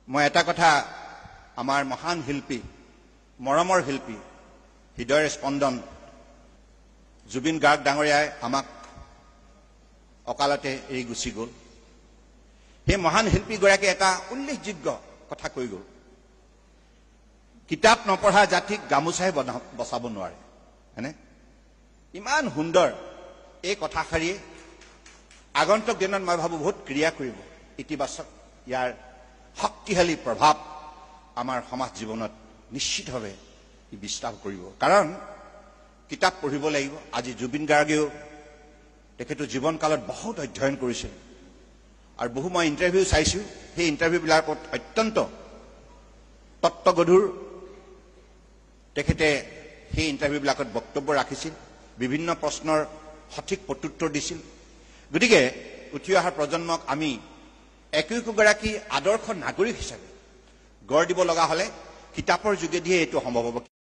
মই এটা কথা আমাৰ মহান শিল্পী মৰমৰ শিল্পী হৃদয়ৰ স্পন্দন জুবিন গাৰ্গ ডাঙৰীয়াই আমাক অকালতে এৰি গুচি গ'ল। সেই মহান শিল্পীগৰাকীয়ে এটা উল্লেখযোগ্য কথা কৈ গ'ল, কিতাপ নপঢ়া জাতিক গামোচাই বচাব নোৱাৰে। হয়নে? ইমান সুন্দৰ এই কথাষাৰিয়ে আগন্তুক দিনত মই ভাবোঁ বহুত ক্ৰিয়া কৰিব, ইতিবাচক ইয়াৰ শক্তিশালী প্ৰভাৱ আমাৰ সমাজ জীৱনত নিশ্চিতভাৱে বিস্তাৰ কৰিব। কাৰণ কিতাপ পঢ়িব লাগিব। আজি জুবিন গাৰ্গেও তেখেতো জীৱনকালত বহুত অধ্যয়ন কৰিছিল আৰু বহু মই ইণ্টাৰভিউ চাইছোঁ, সেই ইণ্টাৰভিউবিলাকত অত্যন্ত তত্ত্বগধুৰ তেখেতে সেই ইণ্টাৰভিউবিলাকত বক্তব্য ৰাখিছিল, বিভিন্ন প্ৰশ্নৰ সঠিক প্ৰত্যুত্তৰ দিছিল। গতিকে উঠি অহা প্ৰজন্মক আমি একোগৰাকী আদৰ্শ নাগৰিক হিচাপে গঢ় দিব লগা হ'লে কিতাপৰ যোগেদিহে এইটো সম্ভৱ হ'ব।